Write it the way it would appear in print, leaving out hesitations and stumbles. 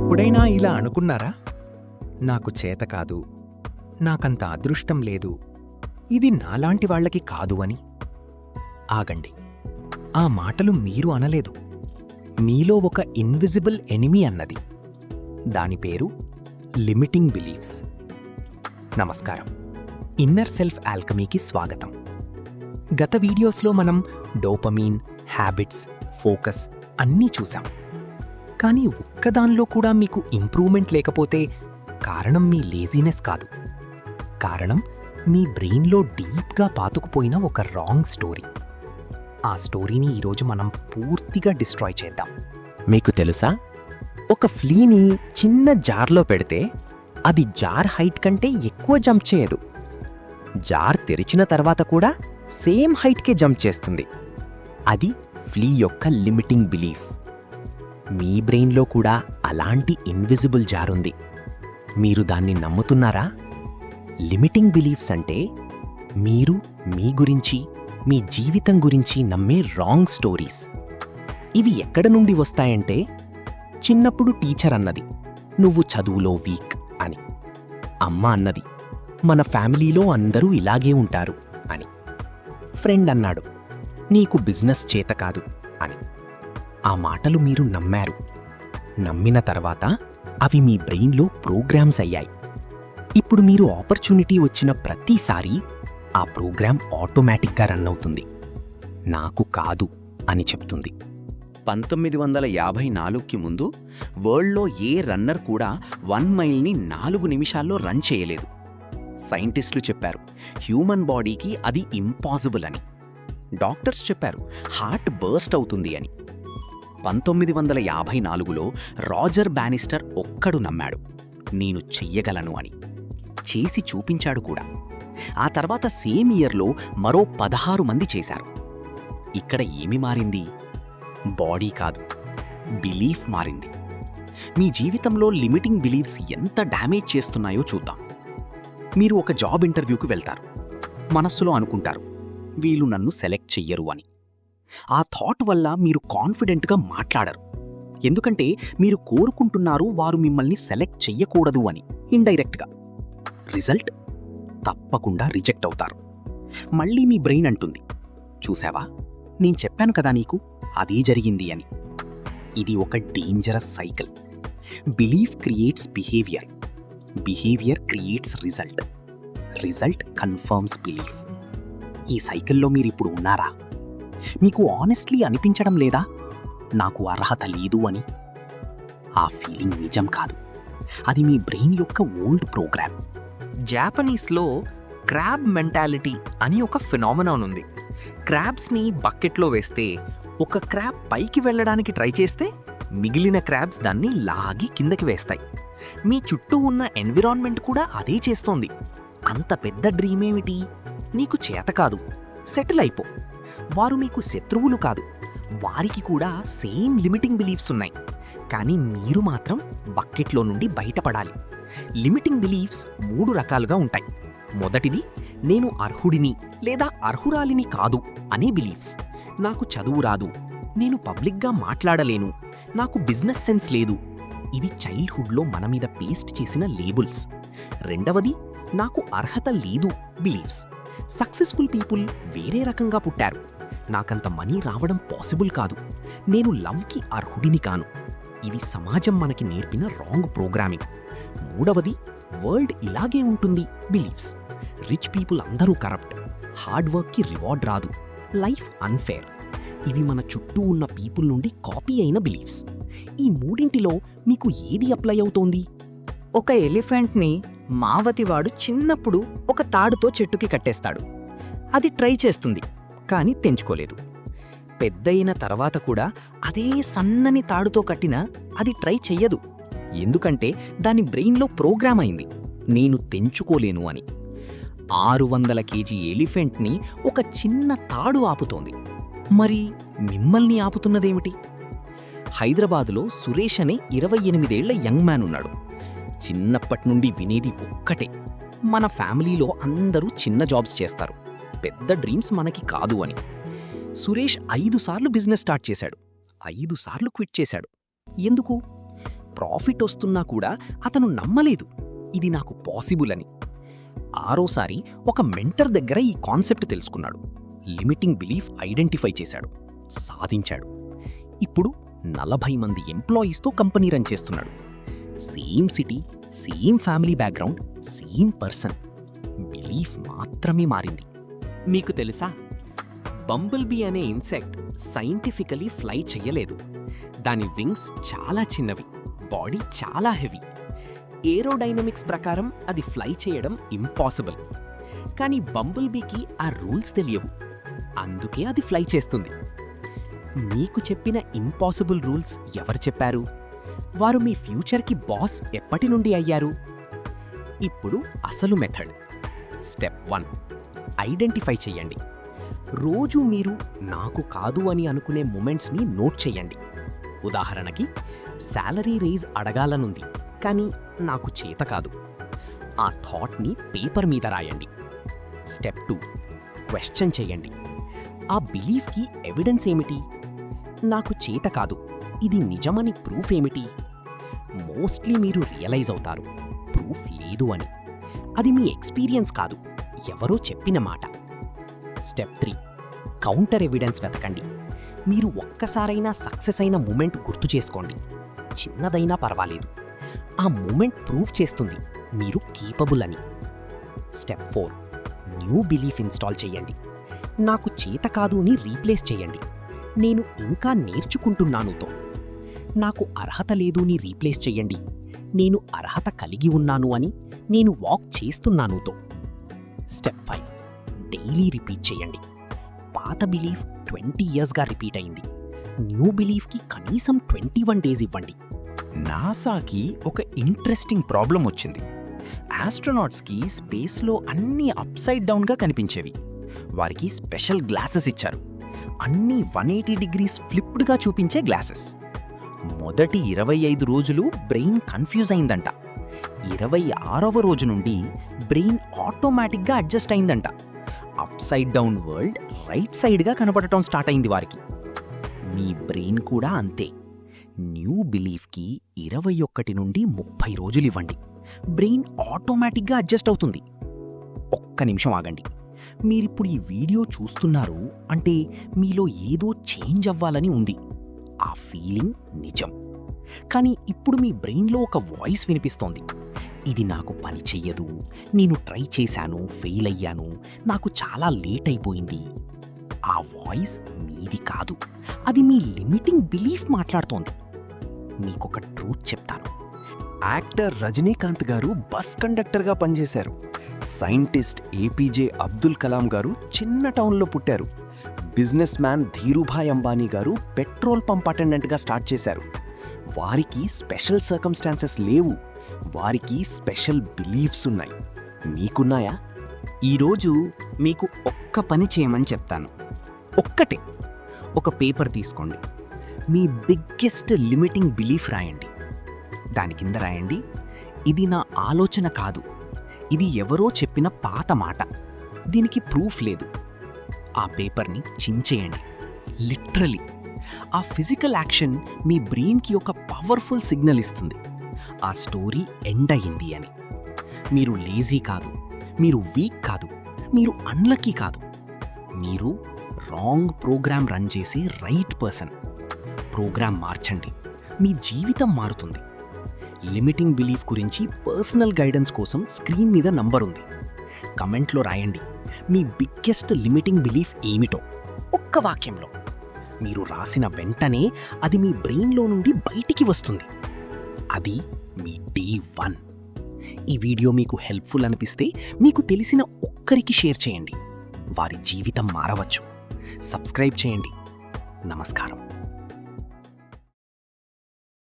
ఎప్పుడైనా ఇలా అనుకున్నారా? నాకు చేత కాదు, నాకంత అదృష్టం లేదు, ఇది నాలాంటి వాళ్ళకి కాదు అని. ఆగండి, ఆ మాటలు మీరు అనలేదు. మీలో ఒక ఇన్విజిబుల్ ఎనిమీ అన్నది. దాని పేరు లిమిటింగ్ బిలీఫ్స్. నమస్కారం, ఇన్నర్ సెల్ఫ్ ఆల్కమీకి స్వాగతం. గత వీడియోస్లో మనం డోపమీన్, హ్యాబిట్స్, ఫోకస్ అన్నీ చూసాం. కానీ ఒక్కదానిలో కూడా మీకు ఇంప్రూవ్మెంట్ లేకపోతే కారణం మీ లేజీనెస్ కాదు. కారణం మీ బ్రెయిన్లో డీప్గా పాతుకుపోయిన ఒక రాంగ్ స్టోరీ. ఆ స్టోరీని ఈరోజు మనం పూర్తిగా డిస్ట్రాయ్ చేద్దాం. మీకు తెలుసా, ఒక ఫ్లీని చిన్న జార్లో పెడితే అది జార్ హైట్ కంటే ఎక్కువ జంప్ చేయదు. జార్ తెరిచిన తర్వాత కూడా సేమ్ హైట్కే జంప్ చేస్తుంది. అది ఫ్లీ యొక్క లిమిటింగ్ బిలీఫ్. మీ బ్రెయిన్లో కూడా అలాంటి ఇన్విజిబుల్ జార్ ఉంది. మీరు దాన్ని నమ్ముతున్నారా? లిమిటింగ్ బిలీఫ్స్ అంటే మీరు మీ గురించి, మీ జీవితం గురించి నమ్మే రాంగ్ స్టోరీస్. ఇవి ఎక్కడ నుండి వస్తాయంటే, చిన్నప్పుడు టీచర్ అన్నది నువ్వు చదువులో వీక్ అని. అమ్మ అన్నది మన ఫ్యామిలీలో అందరూ ఇలాగే ఉంటారు అని. ఫ్రెండ్ అన్నాడు నీకు బిజినెస్ చేత కాదు అని. ఆ మాటలు మీరు నమ్మారు. నమ్మిన తర్వాత అవి మీ బ్రెయిన్లో ప్రోగ్రామ్స్ అయ్యాయి. ఇప్పుడు మీరు ఆపర్చునిటీ వచ్చిన ప్రతిసారి ఆ ప్రోగ్రామ్ ఆటోమేటిక్గా రన్ అవుతుంది. నాకు కాదు అని చెప్తుంది. 1954కి ముందు వరల్డ్లో ఏ రన్నర్ కూడా 1 మైల్ని 4 నిమిషాల్లో రన్ చేయలేదు. సైంటిస్టులు చెప్పారు హ్యూమన్ బాడీకి అది ఇంపాసిబుల్ అని. డాక్టర్స్ చెప్పారు హార్ట్ బర్స్ట్ అవుతుంది అని. 1954లో రాజర్ బానిస్టర్ ఒక్కడు నమ్మాడు నేను చెయ్యగలను అని. చేసి చూపించాడు కూడా. ఆ తర్వాత సేమ్ ఇయర్లో మరో 16 మంది చేశారు. ఇక్కడ ఏమి మారింది? బాడీ కాదు, బిలీఫ్ మారింది. మీ జీవితంలో లిమిటింగ్ బిలీఫ్స్ ఎంత డ్యామేజ్ చేస్తున్నాయో చూద్దాం. మీరు ఒక జాబ్ ఇంటర్వ్యూకి వెళ్తారు. మనస్సులో అనుకుంటారు వీళ్ళు నన్ను సెలెక్ట్ చెయ్యరు అని. ఆ థాట్ వల్ల మీరు కాన్ఫిడెంట్గా మాట్లాడరు. ఎందుకంటే మీరు కోరుకుంటున్నారు వారు మిమ్మల్ని సెలెక్ట్ చెయ్యకూడదు అని. ఇండైరెక్ట్గా రిజల్ట్ తప్పకుండా రిజెక్ట్ అవుతారు. మళ్ళీ మీ బ్రెయిన్ అంటుంది చూసావా, నేను చెప్పాను కదా నీకు అదే జరిగింది అని. ఇది ఒక dangerous cycle. Belief creates behaviour, behaviour creates result, result confirms belief. ఈ సైకిల్లో మీరిప్పుడు ఉన్నారా? మీకు ఆనెస్ట్లీ అనిపించడం లేదా నాకు అర్హత లేదు అని? ఆ ఫీలింగ్ నిజం కాదు, అది మీ బ్రెయిన్ యొక్క ఓల్డ్ ప్రోగ్రామ్. జాపనీస్లో క్రాబ్ మెంటాలిటీ అని ఒక ఫినామినాన్ ఉంది. క్రాబ్స్ని బకెట్లో వేస్తే ఒక క్రాబ్ పైకి వెళ్ళడానికి ట్రై చేస్తే మిగిలిన క్రాబ్స్ దాన్ని లాగి కిందకి వేస్తాయి. మీ చుట్టూ ఉన్న ఎన్విరాన్మెంట్ కూడా అదే చేస్తోంది. అంత పెద్ద డ్రీమ్ ఏమిటి? నీకు చేత కాదు, సెటిల్ అయిపో. వారు మీకు శత్రువులు కాదు, వారికి కూడా సేమ్ లిమిటింగ్ బిలీఫ్స్ ఉన్నాయి. కానీ మీరు మాత్రం బకెట్లో నుండి బయటపడాలి. లిమిటింగ్ బిలీఫ్స్ 3 రకాలుగా ఉంటాయి. మొదటిది నేను అర్హుడిని లేదా అర్హురాలిని కాదు అనే బిలీఫ్స్. నాకు చదువు రాదు, నేను పబ్లిక్గా మాట్లాడలేను, నాకు బిజినెస్ సెన్స్ లేదు. ఇవి చైల్డ్హుడ్లో మన మీద పేస్ట్ చేసిన లేబుల్స్. రెండవది నాకు అర్హత లేదు బిలీఫ్స్. సక్సెస్ఫుల్ పీపుల్ వేరే రకంగా పుట్టారు, నాకంత మనీ రావడం పాసిబుల్ కాదు, నేను లవ్కి అర్హుడిని కాను. ఇవి సమాజం మనకి నేర్పిన రాంగ్ ప్రోగ్రామింగ్. మూడవది వరల్డ్ ఇలాగే ఉంటుంది బిలీఫ్స్. రిచ్ పీపుల్ అందరూ కరప్ట్, హార్డ్ వర్క్కి రివార్డ్ రాదు, లైఫ్ అన్ఫేర్. ఇవి మన చుట్టూ ఉన్న పీపుల్ నుండి కాపీ అయిన బిలీఫ్స్. ఈ మూడింటిలో మీకు ఏది అప్లై అవుతోంది? ఒక ఎలిఫెంట్ని మావతివాడు చిన్నప్పుడు ఒక తాడుతో చెట్టుకి కట్టేస్తాడు. అది ట్రై చేస్తుంది, కానీ తెంచుకోలేదు. పెద్దయిన తర్వాత కూడా అదే సన్నని తాడుతో కట్టినా అది ట్రై చెయ్యదు. ఎందుకంటే దాని బ్రెయిన్లో ప్రోగ్రామ్ అయింది నేను తెంచుకోలేను అని. 600 కేజీ ఎలిఫెంట్ని ఒక చిన్న తాడు ఆపుతోంది. మరి మిమ్మల్ని ఆపుతున్నదేమిటి? హైదరాబాదులో సురేష్ అనే 28 ఏళ్ల యంగ్ మ్యాన్ ఉన్నాడు. చిన్నప్పట్నుండి వినేది ఒక్కటే, మన ఫ్యామిలీలో అందరూ చిన్న జాబ్స్ చేస్తారు, పెద్ద డ్రీమ్స్ మనకి కాదు అని. సురేష్ 5 సార్లు బిజినెస్ స్టార్ట్ చేశాడు, 5 సార్లు క్విట్ చేశాడు. ఎందుకు? ప్రాఫిట్ వస్తున్నా కూడా అతను నమ్మలేదు ఇది నాకు పాసిబుల్ అని. ఆరోసారి ఒక మెంటర్ దగ్గర ఈ కాన్సెప్ట్ తెలుసుకున్నాడు. లిమిటింగ్ బిలీఫ్ ఐడెంటిఫై చేశాడు, సాధించాడు. ఇప్పుడు 40 మంది ఎంప్లాయీస్తో కంపెనీ రన్ చేస్తున్నాడు. Same city, same family background, same person. Belief మాత్రమే మారింది. మీకు తెలుసా, బంబుల్బీ అనే ఇన్సెక్ట్ సైంటిఫికలీ ఫ్లై చెయ్యలేదు. దాని వింగ్స్ చాలా చిన్నవి, బాడీ చాలా హెవీ. ఏరోడైనమిక్స్ ప్రకారం అది ఫ్లై చేయడం ఇంపాసిబుల్. కానీ బంబుల్బీకి ఆ రూల్స్ తెలియవు, అందుకే అది ఫ్లై చేస్తుంది. మీకు చెప్పిన ఇంపాసిబుల్ రూల్స్ ఎవరు చెప్పారు? వారు మీ ఫ్యూచర్కి బాస్ ఎప్పటి నుండి అయ్యారు? ఇప్పుడు అసలు మెథడ్. స్టెప్ 1, ఐడెంటిఫై చెయ్యండి. రోజు మీరు నాకు కాదు అని అనుకునే మూమెంట్స్ని నోట్ చెయ్యండి. ఉదాహరణకి, శాలరీ రైజ్ అడగాలనుంది కానీ నాకు చేత కాదు. ఆ థాట్ని పేపర్ మీద రాయండి. స్టెప్ 2, క్వశ్చన్ చెయ్యండి. ఆ బిలీఫ్కి ఎవిడెన్స్ ఏమిటి? నాకు చేత కాదు, ఇది నిజమని ప్రూఫ్ ఏమిటి? మోస్ట్లీ మీరు రియలైజ్ అవుతారు ప్రూఫ్ లేదు అని. అది మీ ఎక్స్పీరియన్స్ కాదు, ఎవరో చెప్పిన మాట. స్టెప్ 3, కౌంటర్ ఎవిడెన్స్ వెతకండి. మీరు ఒక్కసారైనా సక్సెస్ అయిన మూమెంట్ గుర్తు చేసుకోండి, చిన్నదైనా పర్వాలేదు. ఆ మూమెంట్ ప్రూవ్ చేస్తుంది మీరు కేపబుల్ అని. స్టెప్ 4, న్యూ బిలీఫ్ ఇన్స్టాల్ చేయండి. నాకు చేత కాదు అని రీప్లేస్ చేయండి. నేను ఇంకా నేర్చుకుంటున్నానుతో. నాకు అర్హత లేదు అని రీప్లేస్ చెయ్యండి. నేను అర్హత కలిగి ఉన్నాను అని, నేను వాక్ చేస్తున్నానుతో. స్టెప్ 5, డైలీ రిపీట్ చేయండి. పాత బిలీఫ్ 20 ఇయర్స్గా రిపీట్ అయింది. న్యూ బిలీఫ్కి కనీసం 21 డేస్ ఇవ్వండి. నాసాకి ఒక ఇంట్రెస్టింగ్ ప్రాబ్లం వచ్చింది. ఆస్ట్రోనాట్స్కి స్పేస్లో అన్నీ అప్సైడ్ డౌన్గా కనిపించేవి. వారికి స్పెషల్ గ్లాసెస్ ఇచ్చారు, అన్నీ 180 డిగ్రీస్ ఫ్లిప్డ్గా చూపించే గ్లాసెస్. మొదటి 25 రోజులు బ్రెయిన్ కన్ఫ్యూజ్ అయిందంట. 26వ రోజు నుండి బ్రెయిన్ ఆటోమేటిక్గా అడ్జస్ట్ అయిందంట. అప్సైడ్ డౌన్ వరల్డ్ రైట్ సైడ్గా కనపడటం స్టార్ట్ అయింది వారికి. మీ బ్రెయిన్ కూడా అంతే. న్యూ బిలీఫ్కి 21 నుండి 30 రోజులు ఇవ్వండి. బ్రెయిన్ ఆటోమేటిక్గా అడ్జస్ట్ అవుతుంది. ఒక్క నిమిషం ఆగండి. మీరిప్పుడు ఈ వీడియో చూస్తున్నారు అంటే మీలో ఏదో చేంజ్ అవ్వాలని ఉంది. ఆ ఫీలింగ్ నిజం. కానీ ఇప్పుడు మీ బ్రెయిన్లో ఒక వాయిస్ వినిపిస్తోంది. ఇది నాకు పని చెయ్యదు, నేను ట్రై చేశాను, ఫెయిల్ అయ్యాను, నాకు చాలా లేట్ అయిపోయింది. ఆ వాయిస్ మీది కాదు, అది మీ లిమిటింగ్ బిలీఫ్ మాట్లాడుతోంది. మీకొక ట్రూత్ చెప్తాను. యాక్టర్ రజనీకాంత్ గారు బస్ కండక్టర్గా పనిచేశారు. సైంటిస్ట్ ఏపీజే అబ్దుల్ కలాం గారు చిన్న టౌన్లో పుట్టారు. బిజినెస్ మ్యాన్ ధీరుభాయ్ అంబానీ గారు పెట్రోల్ పంప్ అటెండెంట్గా స్టార్ట్ చేశారు. వారికి స్పెషల్ సర్కమ్స్టాన్సెస్ లేవు, వారికి స్పెషల్ బిలీఫ్స్ ఉన్నాయి. మీకున్నాయా? ఈరోజు మీకు ఒక్క పని చేయమని చెప్తాను. ఒక్కటే. ఒక పేపర్ తీసుకోండి. మీ బిగ్గెస్ట్ లిమిటింగ్ బిలీఫ్ రాయండి. దాని కింద రాయండి, ఇది నా ఆలోచన కాదు, ఇది ఎవరో చెప్పిన పాత మాట, దీనికి ప్రూఫ్ లేదు. ఆ పేపర్ని చించేయండి. లిటరలీ ఆ ఫిజికల్ యాక్షన్ మీ బ్రెయిన్కి ఒక పవర్ఫుల్ సిగ్నల్ ఇస్తుంది. ఆ స్టోరీ ఎండ్ అయింది అని. మీరు లేజీ కాదు, మీరు వీక్ కాదు, మీరు అన్లక్కీ కాదు. మీరు రాంగ్ ప్రోగ్రామ్ రన్ చేసే రైట్ పర్సన్. ప్రోగ్రామ్ మార్చండి, మీ జీవితం మారుతుంది. లిమిటింగ్ బిలీఫ్ గురించి పర్సనల్ గైడెన్స్ కోసం స్క్రీన్ మీద నంబర్ ఉంది. కమెంట్లో రాయండి మీ బిగ్గెస్ట్ లిమిటింగ్ బిలీఫ్ ఏమిటో, ఒక్క వాక్యంలో. మీరు రాసిన వెంటనే అది మీ బ్రెయిన్లో నుండి బయటికి వస్తుంది. అది మీ డే 1. ఈ వీడియో మీకు హెల్ప్ఫుల్ అనిపిస్తే మీకు తెలిసిన ఒక్కరికి షేర్ చేయండి. వారి జీవితం మారవచ్చు. సబ్స్క్రైబ్ చేయండి. నమస్కారం.